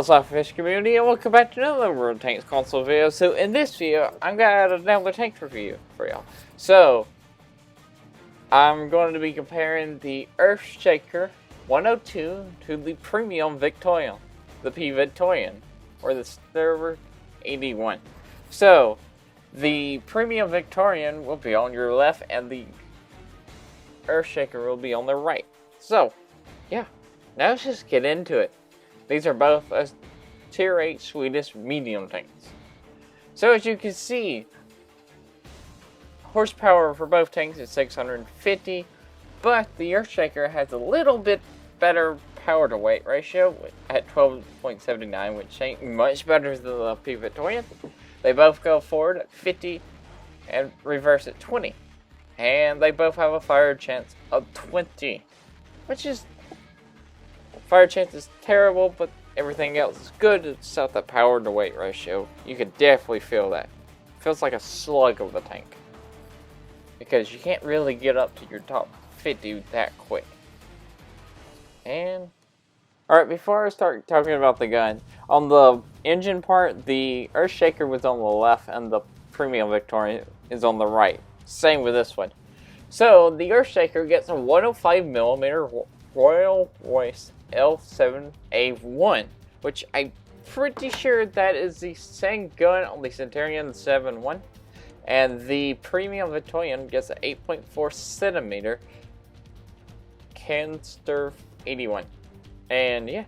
SLAPAFISH community, and welcome back to another World Tanks console video. So in this video, I'm gonna add another tank review for y'all. So I'm going to be comparing the Earthshaker 102 to the Premium Victorian, the P Victorian, or the Server 81. So the Premium Victorian will be on your left, and the Earthshaker will be on the right. So yeah, now let's just get into it. These are both Tier 8 Swedish medium tanks. So as you can see, horsepower for both tanks is 650, but the Earthshaker has a little bit better power to weight ratio at 12.79, which ain't much better than the P Victorian. They both go forward at 50 and reverse at 20. And they both have a fire chance of 20, which is... Fire chance is terrible, but everything else is good. It's not the power to weight ratio. You can definitely feel that. It feels like a slug of a tank. Because you can't really get up to your top 50 that quick. And alright, before I start talking about the gun, on the engine part, the Earthshaker was on the left and the Premium Victorian is on the right. Same with this one. So the Earthshaker gets a 105mm Royal Royce L7A1, which I'm pretty sure that is the same gun on the Centurion 7.1, and the Premium Victorian gets an 8.4cm KLANK Strv 81. And yeah,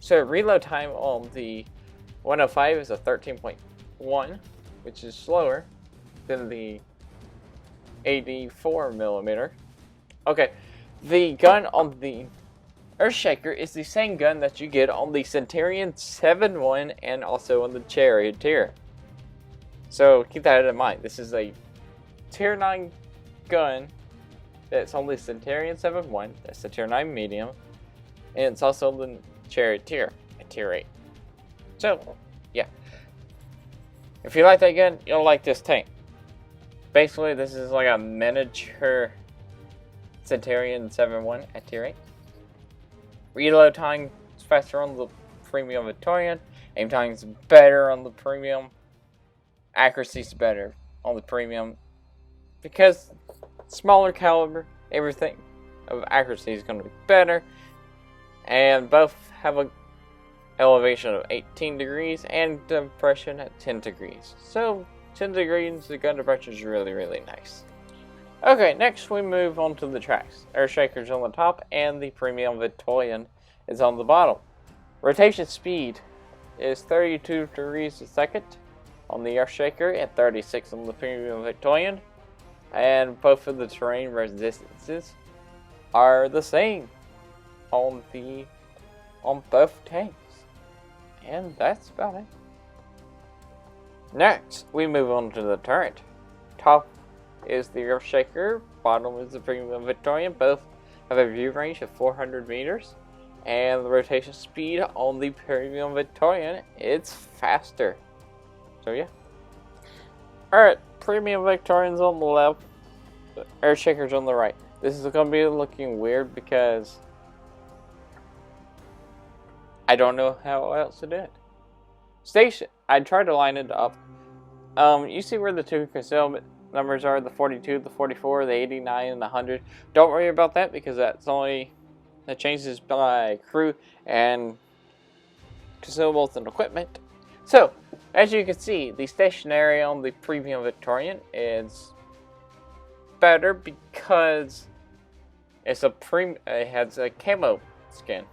so reload time on the 105 is a 13.1, which is slower than the 84mm. Okay, the gun on the Earthshaker is the same gun that you get on the Centurion 7.1 and also on the Charioteer. So keep that in mind. This is a Tier 9 gun that's on the Centurion 7.1, that's the Tier 9 medium, and it's also the Charioteer at Tier 8. So, yeah. If you like that gun, you'll like this tank. Basically, this is like a miniature Centurion 7.1 at Tier 8. Reload time is faster on the Premium Victorian. Aim time is better on the Premium. Accuracy is better on the Premium. Because smaller caliber, everything of accuracy is going to be better. And both have an elevation of 18 degrees and depression at 10 degrees. So 10 degrees, the gun depression is really, really nice. Okay, next we move on to the tracks. Earthshaker's on the top and the Premium Victorian is on the bottom. Rotation speed is 32 degrees a second on the Earthshaker and 36 on the Premium Victorian. And both of the terrain resistances are the same on both tanks. And that's about it. Next, we move on to the turret. Top is the Earthshaker, bottom is the Premium Victorian. Both have a view range of 400 meters, and the rotation speed on the Premium Victorian, it's faster. So yeah. Alright, Premium Victorian's on the left, the Earthshaker's on the right. This is going to be looking weird because I don't know how else to do it. Station, I tried to line it up. You see where the two concealment numbers are, the 42, the 44, the 89, and the 100. Don't worry about that because that changes by crew and consumables and equipment. So, as you can see, the stationary on the Premium Victorian is better because it has a camo skin.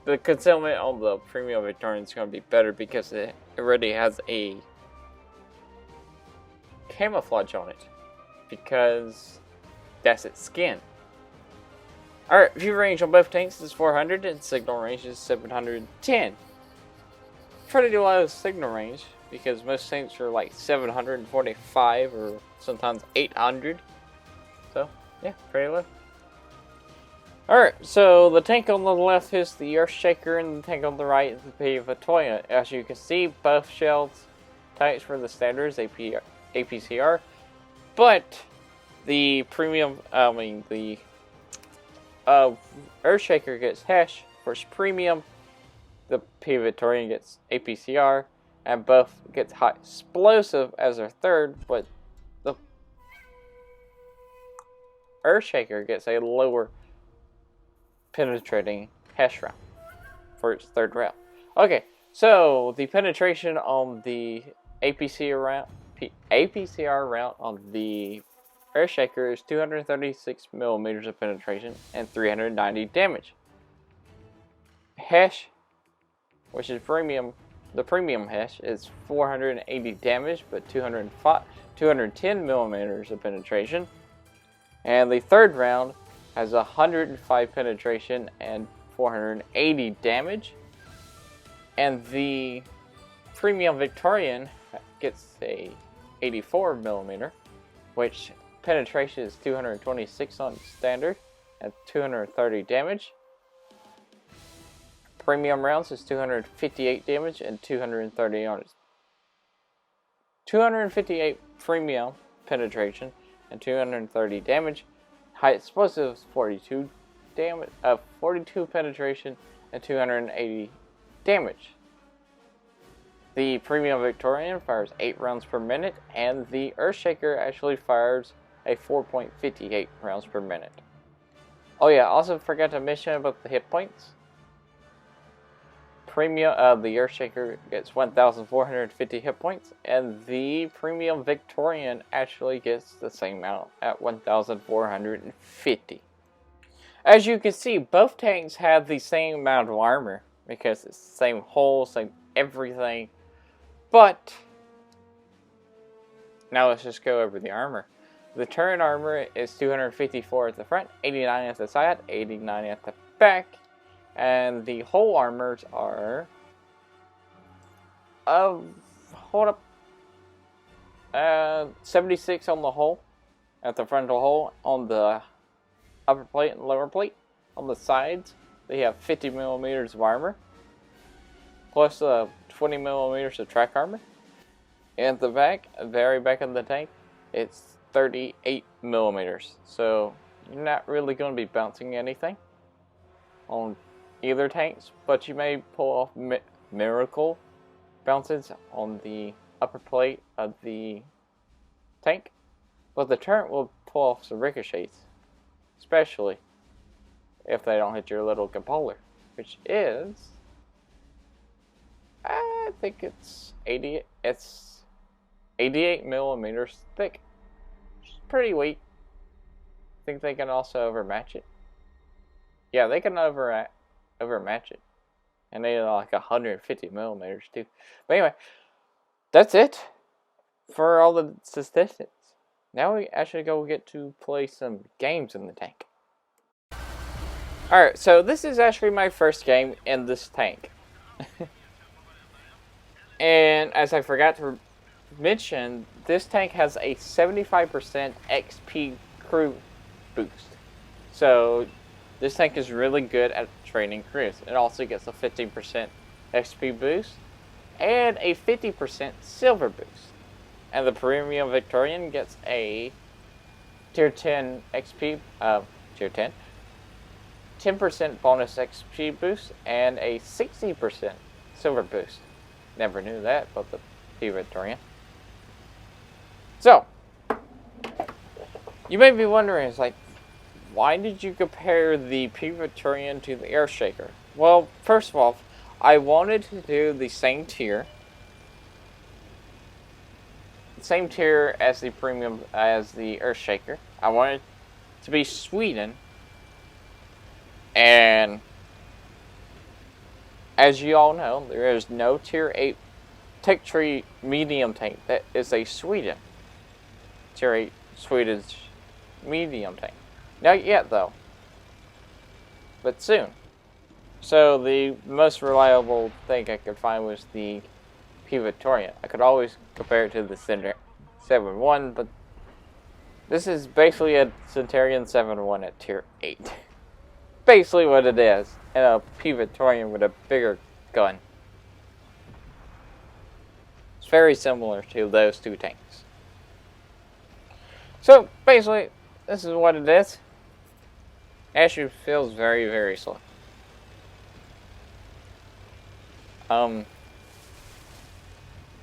The concealment on the Premium Victorian is going to be better because it already has a camouflage on it, because that's its skin. Alright, view range on both tanks is 400 and signal range is 710. Pretty low signal range because most tanks are like 745 or sometimes 800. So yeah, pretty low. Alright, so the tank on the left is the Earthshaker and the tank on the right is the P Victorian. As you can see, both shells types for the standards APCR, but the Premium, the Earthshaker gets hash for its Premium, The P Victorian gets APCR, and both gets high explosive as their third, but the Earthshaker gets a lower penetrating hash round for its third round. Okay, so the penetration on the APCR round on the Earthshaker is 236 millimeters of penetration and 390 damage. Hash, which is premium, the premium hash is 480 damage but 210 millimeters of penetration. And the third round has 105 penetration and 480 damage. And the premium Victorian gets a 84 millimeter, which penetration is 226 on standard and 230 damage. Premium rounds is 258 damage and 230 on its 258 premium penetration and 230 damage. High explosives 42 damage, 42 penetration and 280 damage. The premium Victorian fires 8 rounds per minute, and the Earthshaker actually fires a 4.58 rounds per minute. Oh yeah, also forgot to mention about the hit points. Premium, the Earthshaker gets 1,450 hit points, and the premium Victorian actually gets the same amount at 1,450. As you can see, both tanks have the same amount of armor because it's the same hull, same everything. But now let's just go over the armor. The turret armor is 254 at the front, 89 at the side, 89 at the back. And the hull armors are, hold up, 76 on the hull, at the frontal hull, on the upper plate and lower plate. On the sides, they have 50 millimeters of armor, plus 20 millimeters of track armor. And at the back, very back of the tank, it's 38 millimeters. So you're not really going to be bouncing anything on either tanks, but you may pull off miracle bounces on the upper plate of the tank, but the turret will pull off some ricochets, especially if they don't hit your little cupola, which is, I think it's 88 millimeters thick, which is pretty weak. I think they can also overmatch it. Yeah, they can overmatch it, and they are like 150 millimeters too. But anyway, that's it for all the statistics. Now we actually go get to play some games in the tank. Alright, so this is actually my first game in this tank. And as I forgot to mention, this tank has a 75% XP crew boost. So this tank is really good at training crews. It also gets a 15% XP boost and a 50% silver boost. And the premium Victorian gets a tier 10 XP, tier 10, 10% bonus XP boost and a 60% silver boost. Never knew that about the P Victorian. So, you may be wondering, it's like, why did you compare the P Victorian to the Earthshaker? Well, first of all, I wanted to do the same tier. Same tier as the premium, as the Earthshaker. I wanted to be Sweden. And as you all know, there is no tier 8 tech tree medium tank that is a Sweden. Tier 8 Swedish medium tank. Not yet, though, but soon. So the most reliable thing I could find was the P Victorian. I could always compare it to the Centurion 7-1, but this is basically a Centurion 7-1 at tier 8. Basically what it is, and a P Victorian with a bigger gun. It's very similar to those two tanks. So basically, this is what it is. Actually feels very, very slow.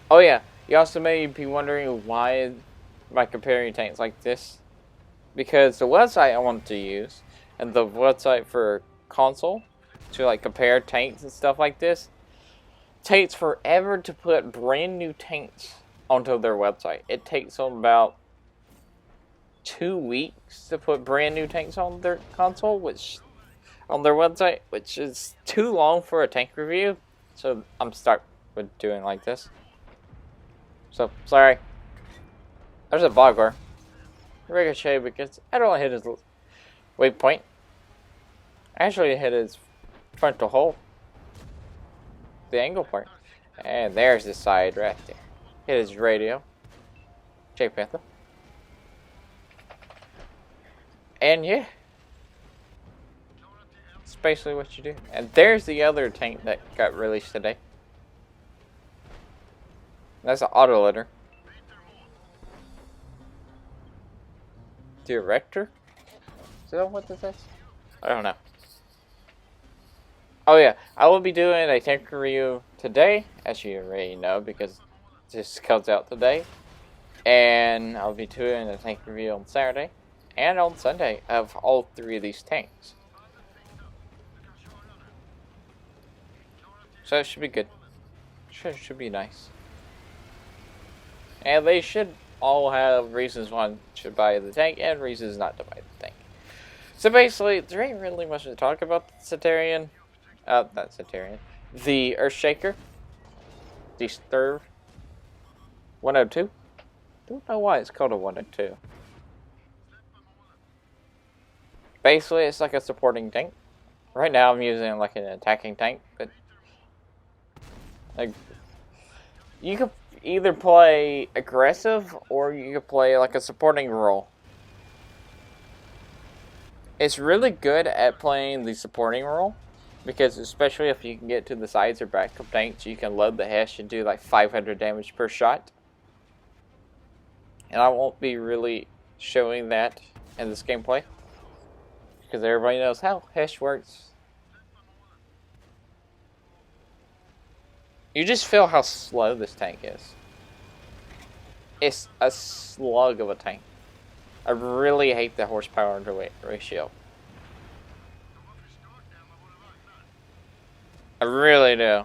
Oh yeah, you also may be wondering why am I comparing tanks like this? Because the website I wanted to use, and the website for console, to like compare tanks and stuff like this, takes forever to put brand new tanks onto their website. It takes them about 2 weeks to put brand new tanks on their console, on their website, which is too long for a tank review. So I'm stuck with doing like this. So sorry. There's a Bogor. Ricochet because I don't hit his waypoint. I actually hit his frontal hole. The angle part. And there's the side right there. Hit his radio. J Panther. And yeah. It's basically what you do. And there's the other tank that got released today. That's an auto loader. Director? Is that what this is? I don't know. Oh yeah, I will be doing a tank review today, as you already know, because this comes out today. And I'll be doing a tank review on Saturday and on Sunday of all 3 of these tanks. So it should be good. Should be nice. And they should all have reasons one should buy the tank and reasons not to buy the tank. So basically, there ain't really much to talk about the Centurion. Not Centurion. The Earthshaker. The Strv. 102. Don't know why it's called a 102. Basically, it's like a supporting tank. Right now, I'm using like an attacking tank, but like you could either play aggressive or you could play like a supporting role. It's really good at playing the supporting role because especially if you can get to the sides or back of tanks, you can load the hash and do like 500 damage per shot. And I won't be really showing that in this gameplay because everybody knows how hash works. You just feel how slow this tank is. It's a slug of a tank. I really hate the horsepower to weight ratio. I really do.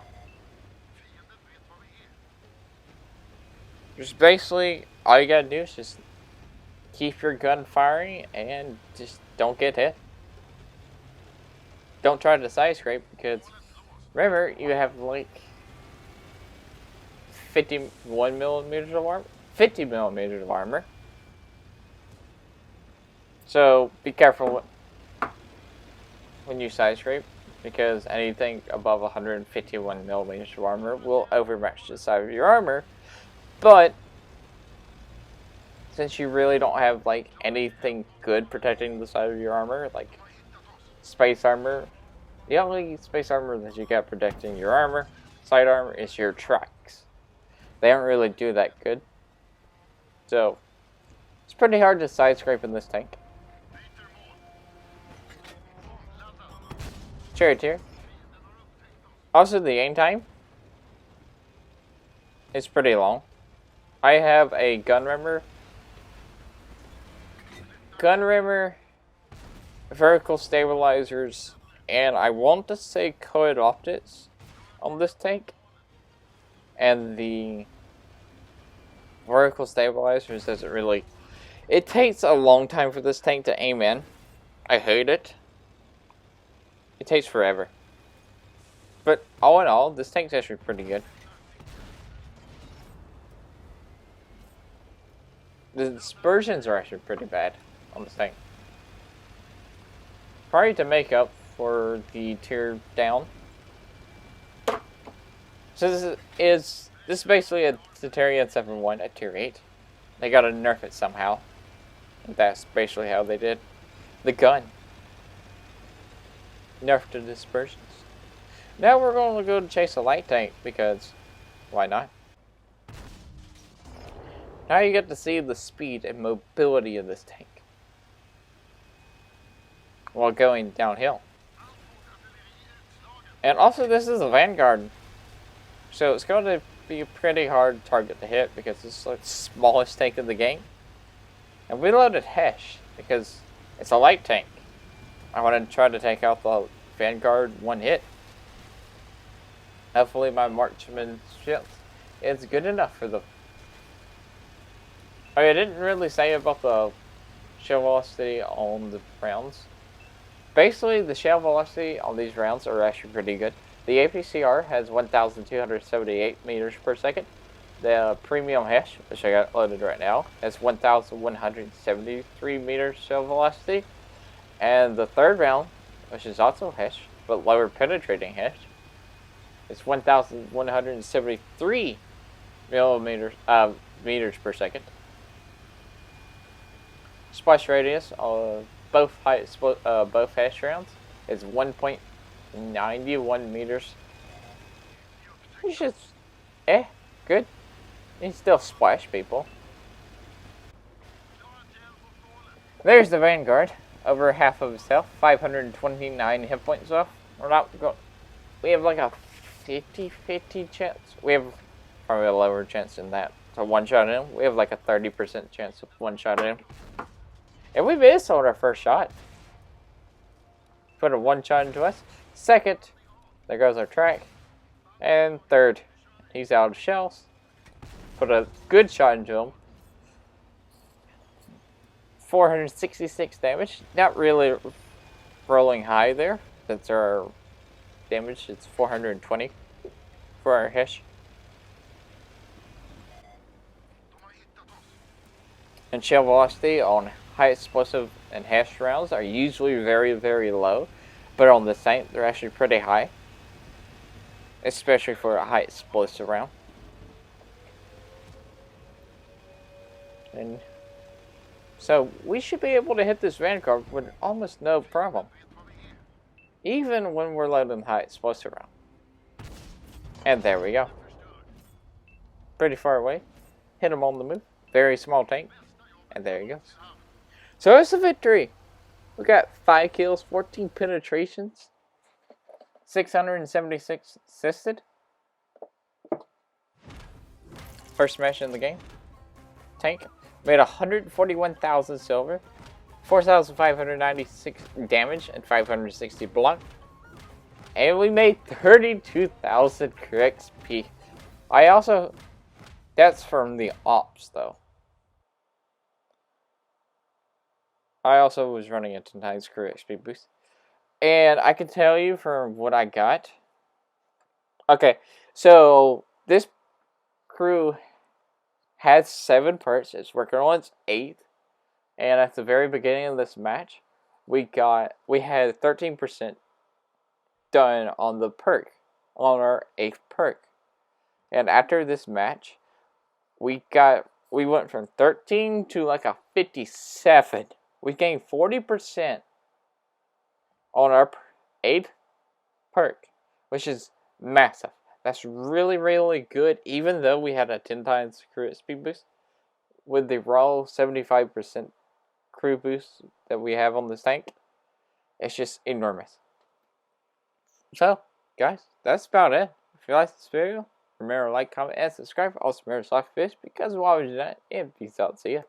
Just basically, all you gotta do is just keep your gun firing and just don't get hit. Don't try to side scrape because remember, you have like 51 millimeters of armor, 50 millimeters of armor. So be careful when you side scrape because anything above 151 millimeters of armor will overmatch the side of your armor. But since you really don't have like anything good protecting the side of your armor, like space armor, the only space armor that you got protecting your armor, side armor, is your tracks. They don't really do that good. So it's pretty hard to side scrape in this tank. Charioteer. Also the aim time is pretty long. I have a gun rammer, vertical stabilizers, and I want to say coed optics on this tank. And the vertical stabilizers doesn't really... It takes a long time for this tank to aim in. I hate it. It takes forever. But all in all, this tank's actually pretty good. The dispersions are actually pretty bad on this tank. Probably to make up for the tier down. So this is basically a Centurion 7-1 at tier 8. They gotta nerf it somehow. And that's basically how they did. The gun. Nerf the dispersions. Now we're going to go to chase a light tank because why not? Now you get to see the speed and mobility of this tank while going downhill. And also this is a Vanguard So it's going to be a pretty hard target to hit because it's like the smallest tank in the game. And we loaded Hesh because it's a light tank. I want to try to take out the Vanguard one hit. Hopefully my marksman shield is good enough for them. I didn't really say about the shell velocity on the rounds. Basically, the shell velocity on these rounds are actually pretty good. The APCR has 1,278 meters per second. The premium Hesh, which I got loaded right now, has 1,173 meters shell velocity. And the third round, which is also Hesh, but lower penetrating Hesh, is 1,173 meters per second. Splash radius of both Hesh rounds is 1.91 meters. Which is good. You still splash people. There's the Vanguard. Over half of his health, 529 hit points off. We have like a 50-50 chance. We have probably a lower chance than that to one-shot him. We have like a 30% chance of one-shotting him. And we missed on our first shot. Put a one-shot into us. Second, there goes our track. And third, he's out of shells. Put a good shot into him. 466 damage. Not really rolling high there. Since our damage is 420 for our Hesh. And shell velocity on high explosive and Hesh rounds are usually very, very low. But on the Saint, they're actually pretty high. Especially for a high explosive round. And so we should be able to hit this Vanguard with almost no problem. Even when we're loading high explosive round. And there we go. Pretty far away. Hit him on the move. Very small tank. And there he goes. So it's a victory. We got 5 kills, 14 penetrations, 676 assisted. First match in the game. Tank. Made 141,000 silver, 4,596 damage, and 560 block. And we made 32,000 XP. That's from the ops though. I also was running a 10 times crew XP boost. And I can tell you from what I got. Okay, so this crew has 7 perks. It's working on its 8th. And at the very beginning of this match, we had 13% done on the perk, on our 8th perk. And after this match, we went from 13 to like a 57. We gained 40% on our 8th perk, which is massive. That's really, really good, even though we had a 10 times crew speed boost. With the raw 75% crew boost that we have on this tank, it's just enormous. So, guys, that's about it. If you like this video, remember to like, comment, and subscribe. Also, remember to SLAPAFISH, because why would you not? And peace out. See ya.